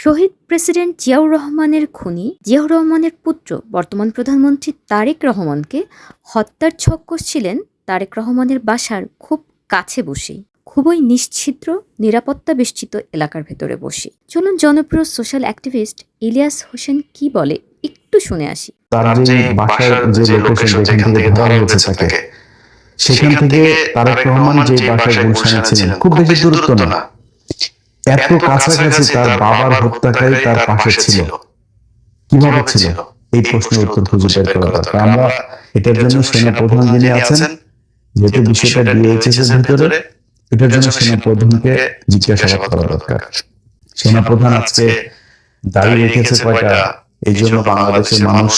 শহীদ president Ziaur রহমানের খুনি জিয়াউর রহমানের পুত্র বর্তমান প্রধানমন্ত্রী তারেক রহমানকে হত্যার ছক কষছিলেন তারেক রহমানের বাসার খুব কাছে বসেই, খুবই নিশ্ছিদ্র নিরাপত্তা বেষ্টিত এলাকার ভেতরে বসে। চলুন জনপ্রিয় সোশ্যাল অ্যাক্টিভিস্ট ইলিয়াস হোসেন কি বলে একটু শুনে আসি। তার যে বাসার যে লোকেশন যেখান থেকে ধরা হয়েছে তাকে, সেখান থেকে তারেক রহমান যে বাসায় গুলশানে ছিলেন খুব বেশি দূরত্ব না, এত কাছাকাছি তার বাবার হত্যাকারী তার পাশে ছিল। কিভাবে ছিল এই প্রশ্নের উত্তর খুঁজে বের করা দরকার। আমরা এটার জন্য সেনা প্রধান যিনি আছেন, যেহেতু বিষয়টা ডিএইচএস এর ভিতরে, এটার জন্য সেনা প্রধানকে জিজ্ঞাসাবাদ করা দরকার। সেনা প্রধান আজকে দাঁড়িয়ে রেখেছে কয়টা, এই জন্য বাংলাদেশের মানুষ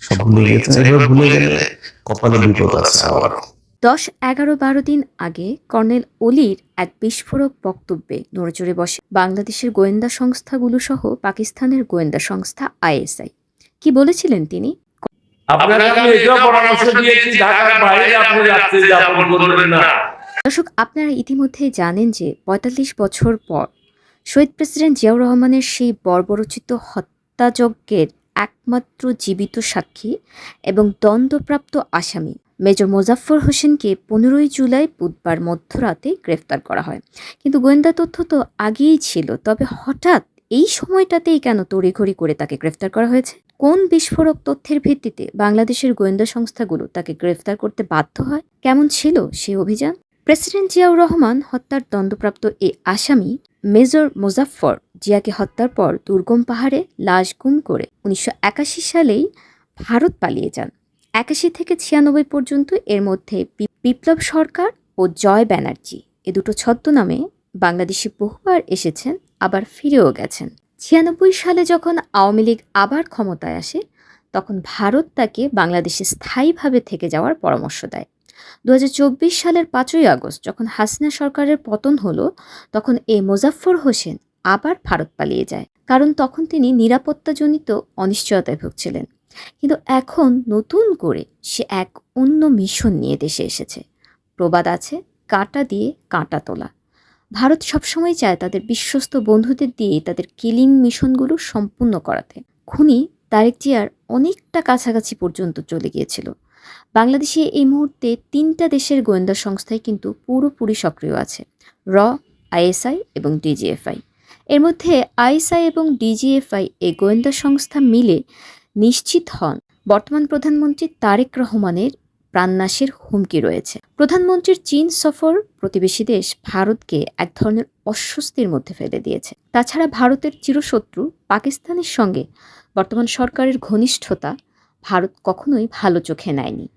সব ভুলে গেছে। এভাবে ভুলে গেলে কপালে বিপদ আছে আবারও। 10, 11, 12 দিন আগে কর্নেল অলির এক বিস্ফোরক বক্তব্যে নড়েচড়ে বসে বাংলাদেশের গোয়েন্দা সংস্থাগুলো সহ পাকিস্তানের গোয়েন্দা সংস্থা আইএসআই। কি বলেছিলেন তিনি? দর্শক, আপনারা ইতিমধ্যেই জানেন যে ৪৫ বছর পর শহীদ প্রেসিডেন্ট জিয়াউর রহমানের সেই বর্বরোচিত হত্যাযজ্ঞের একমাত্র জীবিত সাক্ষী এবং দণ্ডপ্রাপ্ত আসামি মেজর মোজাফফর হোসেনকে 15 জুলাই বুধবার মধ্যরাতে গ্রেফতার করা হয়। কিন্তু গোয়েন্দা তথ্য তো আগেই ছিল, তবে হঠাৎ এই সময়টাতেই কেন তড়িঘড়ি করে তাকে গ্রেফতার করা হয়েছে? কোন বিস্ফোরক তথ্যের ভিত্তিতে বাংলাদেশের গোয়েন্দা সংস্থাগুলো তাকে গ্রেফতার করতে বাধ্য হয়? কেমন ছিল সেই অভিযান? প্রেসিডেন্ট জিয়াউর রহমান হত্যার দণ্ডপ্রাপ্ত এই আসামি মেজর মোজাফফর জিয়াকে হত্যার পর দুর্গম পাহাড়ে লাশ গুম করে 1981 সালেই ভারত পালিয়ে যান। 81 থেকে 96 পর্যন্ত এর মধ্যে বিপ্লব সরকার ও জয় ব্যানার্জি এ দুটো ছদ্মনামে বাংলাদেশে বহুবার এসেছেন, আবার ফিরেও গেছেন। 96 সালে যখন আওয়ামী লীগ আবার ক্ষমতায় আসে, তখন ভারত তাকে বাংলাদেশে স্থায়ীভাবে থেকে যাওয়ার পরামর্শ দেয়। 2024 সালের 5ই আগস্ট যখন হাসিনা সরকারের পতন হলো, তখন এই মোজাফফর হোসেন আবার ভারত পালিয়ে যায়, কারণ তখন তিনি নিরাপত্তাজনিত অনিশ্চয়তায় ভুগছিলেন। কিন্তু এখন নতুন করে সে এক অন্য মিশন নিয়ে দেশে এসেছে। প্রবাদ আছে, কাঁটা দিয়ে কাঁটা তোলা। ভারত সবসময় চায় তাদের বিশ্বস্ত বন্ধুদের দিয়ে তাদের কিলিং মিশনগুলো সম্পূর্ণ করাতে। খুনি তারেক জিয়ার অনেকটা কাছাকাছি পর্যন্ত চলে গিয়েছিল। বাংলাদেশে এই মুহূর্তে 3টা দেশের গোয়েন্দা সংস্থাই কিন্তু পুরোপুরি সক্রিয় আছে: র, আইএসআই এবং ডিজিএফআই। এর মধ্যে আইএসআই এবং ডিজিএফআই এই গোয়েন্দা সংস্থা মিলে নিশ্চিত হন বর্তমান প্রধানমন্ত্রী তারেক রহমানের প্রাণনাশের হুমকি রয়েছে। প্রধানমন্ত্রীর চীন সফর প্রতিবেশী দেশ ভারতকে এক ধরনের অস্বস্তির মধ্যে ফেলে দিয়েছে। তাছাড়া ভারতের চিরশত্রু পাকিস্তানের সঙ্গে বর্তমান সরকারের ঘনিষ্ঠতা ভারত কখনোই ভালো চোখে নেয়নি।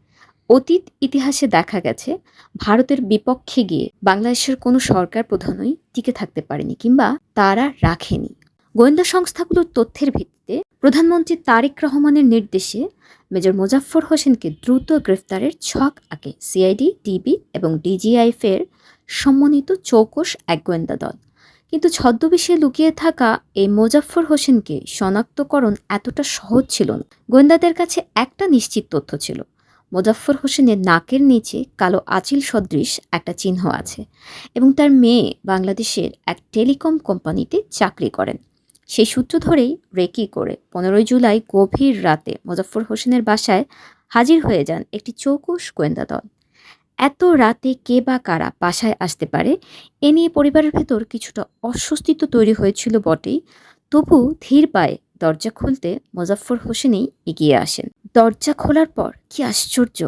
অতীত ইতিহাসে দেখা গেছে ভারতের বিপক্ষে গিয়ে বাংলাদেশের কোনো সরকার প্রধানই টিকে থাকতে পারেনি কিংবা তারা রাখেনি। গোয়েন্দা সংস্থাগুলোর তথ্যের ভিত্তিতে প্রধানমন্ত্রী তারেক রহমানের নির্দেশে মেজর মোজাফফর হোসেনকে দ্রুত গ্রেফতারের ছক আঁকে সিআইডি, ডিবি এবং ডিজিআইএফের সমন্বিত চৌকস এক গোয়েন্দা দল। কিন্তু ছদ্মবেশে লুকিয়ে থাকা এই মোজাফফর হোসেনকে শনাক্তকরণ এতটা সহজ ছিল না। গোয়েন্দাদের কাছে একটা নিশ্চিত তথ্য ছিল, মোজাফফর হোসেনের নাকের নিচে কালো আঁচিল সদৃশ একটা চিহ্ন আছে এবং তার মেয়ে বাংলাদেশের এক টেলিকম কোম্পানিতে চাকরি করেন। সেই সূত্র ধরেই রেকি করে 15 জুলাই গভীর রাতে মোজাফফর হোসেনের বাসায় হাজির হয়ে যান একটি চৌকস গোয়েন্দা দল। এত রাতে কে বা কারা বাসায় আসতে পারে, এ নিয়ে পরিবারের ভেতর কিছুটা অস্বস্তি তো তৈরি হয়েছিল বটেই, তবু ধীর পায়ে দরজা খুলতে মোজাফফর হোসেনই এগিয়ে আসেন। দরজা খোলার পর কি আশ্চর্য,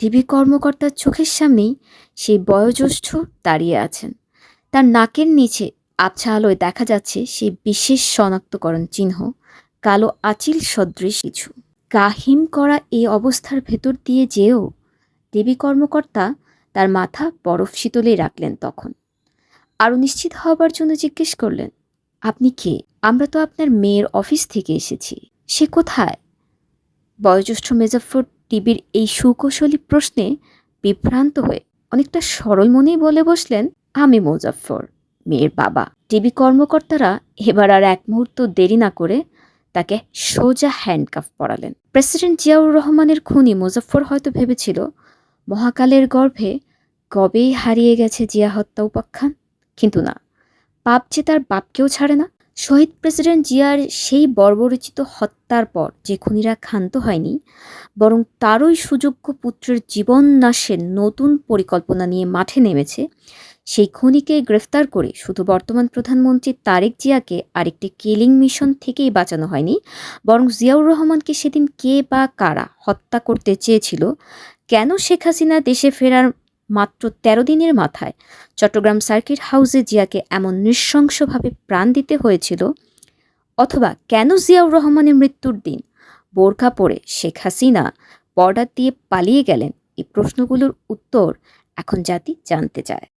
ডিবি কর্মকর্তার চোখের সামনেই সেই বয়োজ্যেষ্ঠ দাঁড়িয়ে আছেন। তার নাকের নিচে আবছা আলোয় দেখা যাচ্ছে সেই বিশেষ শনাক্তকরণ চিহ্ন, কালো আঁচিল সদৃশ কিছু। গাহিম করা এই অবস্থার ভেতর দিয়ে যেও ডিবি কর্মকর্তা তার মাথা বরফ শীতলেই রাখলেন। তখন আরও নিশ্চিত হবার জন্য জিজ্ঞেস করলেন, আপনি কে? আমরা তো আপনার মেয়ের অফিস থেকে এসেছি। সে কোথায়? বয়োজ্যেষ্ঠ মোজাফফর ডিবির এই সুকৌশলী প্রশ্নে বিভ্রান্ত হয়ে অনেকটা সরল মনেই বলে বসলেন, আমি মোজাফফর, মেয়ের বাবা। ডিবি কর্মকর্তারা এবার আর এক মুহূর্ত দেরি না করে তাকে সোজা হ্যান্ডকাফ পরালেন। প্রেসিডেন্ট জিয়াউর রহমানের খুনি মোজাফফর হয়তো ভেবেছিল মহাকালের গর্ভে কবেই হারিয়ে গেছে জিয়া হত্যা উপাখ্যান, কিন্তু না, পাপ যে তার বাপকেও ছাড়ে না। শহীদ প্রেসিডেন্ট জিয়ার সেই বর্বরচিত হত্যার পর যে খুনিরা ক্ষান্ত হয়নি, বরং তারই সুযোগ্য পুত্রের জীবন নাশের নতুন পরিকল্পনা নিয়ে মাঠে নেমেছে, সেই খুনিকে গ্রেফতার করে শুধু বর্তমান প্রধানমন্ত্রী তারেক জিয়াকে আরেকটি কিলিং মিশন থেকেই বাঁচানো হয়নি, বরং জিয়াউর রহমানকে সেদিন কে বা কারা হত্যা করতে চেয়েছিল, কেন শেখ হাসিনা দেশে ফেরার মাত্র ১৩ দিনের মাথায় চট্টগ্রাম সার্কিট হাউসে জিয়াকে এমন নৃশংসভাবে প্রাণ দিতে হয়েছিল, অথবা কেন জিয়াউর রহমানের মৃত্যুর দিন বোরকা পরে শেখ হাসিনা বর্ডার দিয়ে পালিয়ে গেলেন, এই প্রশ্নগুলোর উত্তর এখন জাতি জানতে চায়।